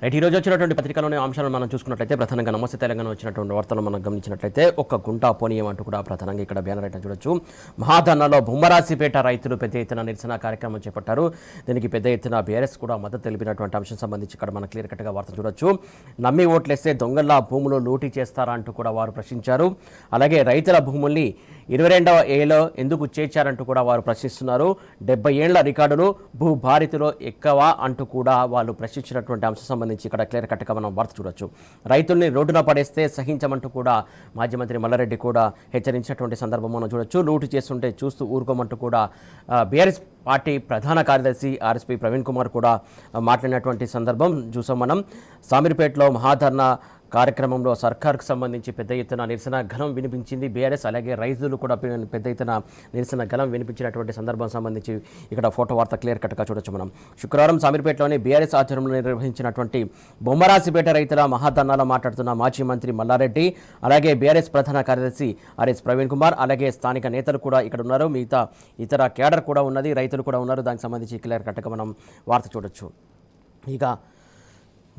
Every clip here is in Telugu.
రైట్ ఈరోజు వచ్చినటువంటి పత్రికలోని అంశాలను మనం చూసుకున్నట్లయితే ప్రధానంగా నమస్తే తెలంగాణ వచ్చినటువంటి వార్తలను మనం గమనించినట్లయితే ఒక గుంట పోనీయం అంటూ కూడా ప్రధానంగా ఇక్కడ బ్యానర్ అయితే చూడొచ్చు. మహాధర్నాలో బొమ్మరాసిపేట రైతులు పెద్ద ఎత్తున నిరసన కార్యక్రమం చేపట్టారు. దీనికి పెద్ద ఎత్తున బీఆర్ఎస్ కూడా మద్దతు తెలిపినటువంటి అంశం సంబంధించి ఇక్కడ మనం క్లియర్ కట్గా వార్త చూడొచ్చు. నమ్మి ఓట్లేస్తే దొంగల్లా భూములు లూటీ చేస్తారా అంటూ కూడా వారు ప్రశ్నించారు. అలాగే రైతుల భూముల్ని 22వ ఏలో ఎందుకు చేర్చారంటూ కూడా వారు ప్రశ్నిస్తున్నారు. 70 ఏళ్ల రికార్డులు భూ భారితిలో ఎక్కువ అంటూ కూడా వాళ్ళు ప్రశ్నించినటువంటి అంశం సంబంధించి ఇక్కడ క్లియర్ కట్గా మనం వార్త చూడొచ్చు. రైతుల్ని రోడ్డున పడేస్తే సహించమంటూ కూడా మాజీ మంత్రి మల్లారెడ్డి కూడా హెచ్చరించినటువంటి సందర్భం మనం చూడొచ్చు. లూటు చేస్తుంటే చూస్తూ ఊరుకోమంటూ కూడా బీఆర్ఎస్ పార్టీ ప్రధాన కార్యదర్శి ఆర్ఎస్పీ ప్రవీణ్ కుమార్ కూడా మాట్లాడినటువంటి సందర్భం చూసాం మనం. సామీర్పేటలో మహాధర్నా కార్యక్రమంలో సర్కార్కు సంబంధించి పెద్ద ఎత్తున నిరసన గలం వినిపించింది బీఆర్ఎస్. అలాగే రైతులు కూడా పెద్ద ఎత్తున నిరసన గలం వినిపించినటువంటి సందర్భం సంబంధించి ఇక్కడ ఫోటో వార్త క్లియర్ కట్గా చూడొచ్చు మనం. శుక్రవారం సామీర్పేటలోని బీఆర్ఎస్ ఆధ్వర్యంలో నిర్వహించినటువంటి బొమ్మరాసిపేట రైతుల మహాధర్నాలో మాట్లాడుతున్న మాజీ మంత్రి మల్లారెడ్డి, అలాగే బీఆర్ఎస్ ప్రధాన కార్యదర్శి ఆర్ఎస్ ప్రవీణ్ కుమార్, అలాగే స్థానిక నేతలు కూడా ఇక్కడ ఉన్నారు. మిగతా ఇతర క్యాడర్ కూడా ఉన్నది, రైతులు కూడా ఉన్నారు. దానికి సంబంధించి క్లియర్ కట్గా మనం వార్త చూడొచ్చు. ఇక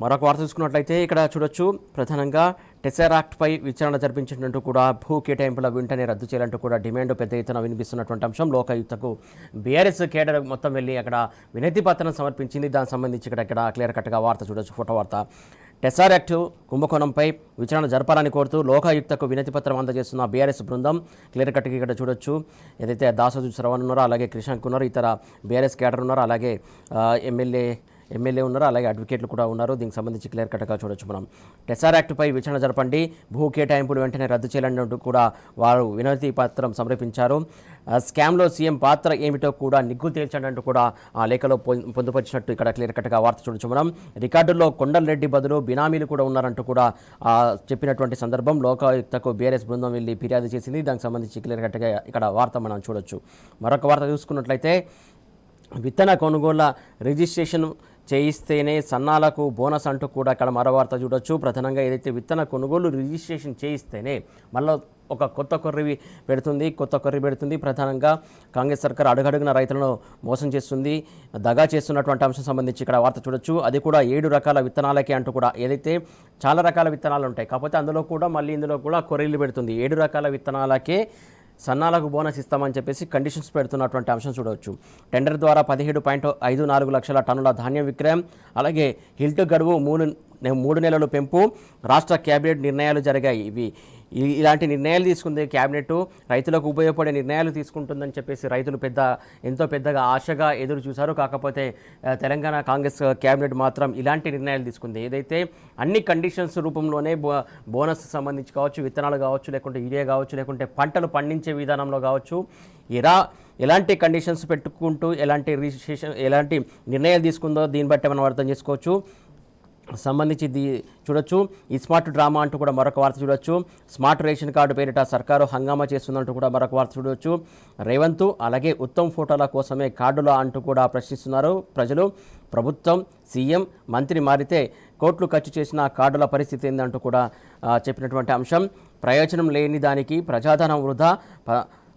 మరొక వార్త చూసుకున్నట్లయితే ఇక్కడ చూడొచ్చు. ప్రధానంగా టెసరాక్ట్పై విచారణ జరిపించినట్టు కూడా భూ కేటాయింపుల వెంటనే రద్దు చేయాలంటూ కూడా డిమాండ్ పెద్ద ఎత్తున వినిపిస్తున్నటువంటి అంశం. లోకాయుక్తకు బీఆర్ఎస్ కేడర్ మొత్తం వెళ్ళి అక్కడ వినతి పత్రం సమర్పించింది. దానికి సంబంధించి ఇక్కడ క్లియర్ కట్గా వార్త చూడొచ్చు. ఫోటో వార్త. టెసారాక్ట్ కుంభకోణంపై విచారణ జరపాలని కోరుతూ లోకాయుక్తకు వినతి పత్రం అందజేస్తున్న బీఆర్ఎస్ బృందం క్లియర్ కట్గా ఇక్కడ చూడొచ్చు. ఏదైతే దాసోజు శ్రవణ్ ఉన్నారో, అలాగే క్రిషాంక్ ఉన్నారు, ఇతర బీఆర్ఎస్ కేడర్ ఉన్నారు, అలాగే ఎమ్మెల్యే ఉన్నారు, అలాగే అడ్వకేట్లు కూడా ఉన్నారు. దీనికి సంబంధించి క్లియర్ కట్గా చూడొచ్చు మనం. టెసారాక్ట్పై విచారణ జరపండి, భూ కేటాయింపులు వెంటనే రద్దు చేయాలన్నట్టు కూడా వారు వినతి పత్రం సమర్పించారు. స్కామ్లో సీఎం పాత్ర ఏమిటో కూడా నిగ్గు తేల్చండి అంటూ కూడా ఆ లేఖలో పొందుపరిచినట్టు ఇక్కడ క్లియర్ కట్గా వార్త చూడొచ్చు మనం. రికార్డుల్లో కొండలరెడ్డి బదులు బినామీలు కూడా ఉన్నారంటూ కూడా చెప్పినటువంటి సందర్భం. లోకాయుక్తకు బీఆర్ఎస్ బృందం వెళ్ళి ఫిర్యాదు చేసింది. దానికి సంబంధించి క్లియర్ కట్గా ఇక్కడ వార్త మనం చూడొచ్చు. మరొక వార్త చూసుకున్నట్లయితే విత్తన కొనుగోళ్ల రిజిస్ట్రేషన్ చేయిస్తేనే సన్నాలకు బోనస్ అంటూ కూడా ఇక్కడ మరో వార్త చూడొచ్చు. ప్రధానంగా ఏదైతే విత్తన కొనుగోలు రిజిస్ట్రేషన్ చేయిస్తేనే మళ్ళీ ఒక కొత్త కొర్రి పెడుతుంది. ప్రధానంగా కాంగ్రెస్ సర్కార్ అడుగడుగున రైతులను మోసం చేస్తుంది, దగా చేస్తున్నటువంటి అంశం సంబంధించి ఇక్కడ వార్త చూడొచ్చు. అది కూడా 7 రకాల విత్తనాలకే అంటూ కూడా, ఏదైతే చాలా రకాల విత్తనాలు ఉంటాయి, కాకపోతే ఇందులో కూడా కొర్రీలు పెడుతుంది. 7 రకాల విత్తనాలకే సన్నాలకు బోనస్ ఇస్తామని చెప్పేసి కండిషన్స్ పెడుతున్నటువంటి అంశం చూడవచ్చు. టెండర్ ద్వారా 17.54 లక్షల టన్నుల ధాన్యం విక్రయం, అలాగే హిల్ట్ గడువు 3 నెలలు పెంపు, రాష్ట్ర క్యాబినెట్ నిర్ణయాలు జరిగాయి. ఇలాంటి నిర్ణయాలు తీసుకుంది క్యాబినెట్, రైతులకు ఉపయోగపడే నిర్ణయాలు తీసుకుంటుందని చెప్పేసి రైతులు ఎంతో పెద్దగా ఆశగా ఎదురు చూశారు. కాకపోతే తెలంగాణ కాంగ్రెస్ క్యాబినెట్ మాత్రం ఇలాంటి నిర్ణయాలు తీసుకుంది. ఏదైతే అన్ని కండిషన్స్ రూపంలోనే బోనస్ సంబంధించి కావచ్చు, విత్తనాలు కావచ్చు, లేకుంటే యూరియా కావచ్చు, లేకుంటే పంటలు పండించే విధానంలో కావచ్చు, ఎలాంటి కండిషన్స్ పెట్టుకుంటూ ఎలాంటి నిర్ణయాలు తీసుకుందో దీన్ని బట్టి మనం అర్థం చేసుకోవచ్చు. సంబంధించి చూడొచ్చు. ఈ స్మార్ట్ డ్రామా అంటూ కూడా మరొక వార్త చూడొచ్చు. స్మార్ట్ రేషన్ కార్డు పేరిట సర్కారు హంగామా చేస్తుందంటూ కూడా మరొక వార్త చూడొచ్చు. రేవంత్ అలాగే ఉత్తమ్ ఫోటోల కోసమే కార్డులా అంటూ కూడా ప్రశ్నిస్తున్నారు ప్రజలు. ప్రభుత్వం, సీఎం, మంత్రి మారితే కోట్లు ఖర్చు చేసిన కార్డుల పరిస్థితి ఏందంటూ కూడా చెప్పినటువంటి అంశం. ప్రయోజనం లేని దానికి ప్రజాధనం వృధా,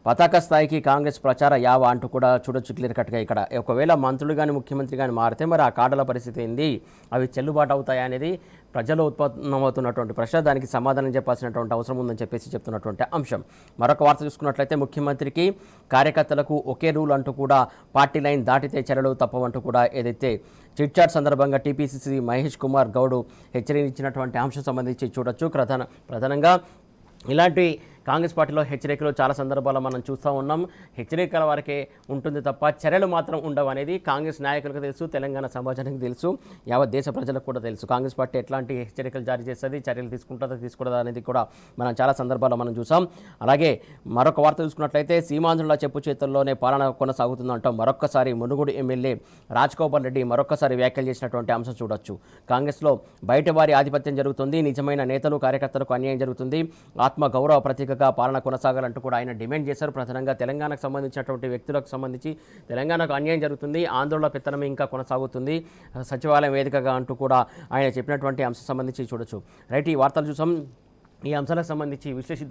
పతాక స్థాయికి కాంగ్రెస్ ప్రచార యావ అంటూ కూడా చూడొచ్చు క్లియర్ కట్గా ఇక్కడ. ఒకవేళ మంత్రులు కానీ ముఖ్యమంత్రి కానీ మారితే మరి ఆ కార్డుల పరిస్థితి ఏంది, అవి చెల్లుబాటు అవుతాయా అనేది ప్రజలు ఉత్పన్నమవుతున్నటువంటి ప్రశ్న. దానికి సమాధానం చెప్పాల్సినటువంటి అవసరం ఉందని చెప్పేసి చెప్తున్నటువంటి అంశం. మరొక వార్త చూసుకున్నట్లయితే ముఖ్యమంత్రికి కార్యకర్తలకు ఒకే రూల్ అంటూ కూడా పార్టీ లైన్ దాటితే చర్యలు తప్పవంటూ కూడా ఏదైతే చిట్చాట్ సందర్భంగా టీపీసీసీ మహేష్ కుమార్ గౌడ్ హెచ్చరించినటువంటి అంశం సంబంధించి చూడొచ్చు. ప్రధానంగా ఇలాంటి కాంగ్రెస్ పార్టీలో హెచ్చరికలు చాలా సందర్భాల్లో మనం చూస్తూ ఉన్నాం. హెచ్చరికల వరకే ఉంటుంది తప్ప చర్యలు మాత్రం ఉండవు అనేది కాంగ్రెస్ నాయకులకు తెలుసు, తెలంగాణ సమాజానికి తెలుసు, యావత్ దేశ ప్రజలకు కూడా తెలుసు. కాంగ్రెస్ పార్టీ ఎట్లాంటి హెచ్చరికలు జారీ చేస్తుంది, చర్యలు తీసుకుంటుందా అనేది కూడా మనం చాలా సందర్భాల్లో మనం చూసాం. అలాగే మరొక వార్త చూసుకున్నట్లయితే సీమాంధ్రుల చెప్పు చేతుల్లోనే పాలన కొనసాగుతుందంటాం మరొక్కసారి మునుగోడు ఎమ్మెల్యే రాజగోపాల్ రెడ్డి మరొక్కసారి వ్యాఖ్యలు చేసినటువంటి అంశం చూడొచ్చు. కాంగ్రెస్లో బయట వారి ఆధిపత్యం జరుగుతుంది, నిజమైన నేతలు కార్యకర్తలకు అన్యాయం జరుగుతుంది, ఆత్మ గౌరవ ప్రతీక పాలన కొనసాగాలంటూ కూడా ఆయన డిమాండ్ చేశారు. ప్రధానంగా తెలంగాణకు సంబంధించినటువంటి వ్యక్తులకు సంబంధించి తెలంగాణకు అన్యాయం జరుగుతుంది, ఆందోళన పెత్తనం ఇంకా కొనసాగుతుంది, సచివాలయం వేదికగా అంటూ కూడా ఆయన చెప్పినటువంటి అంశం సంబంధించి చూడొచ్చు. రైట్, ఈ వార్తలు చూసాం. ఈ అంశాలకు సంబంధించి విశ్లేషిద్దాం.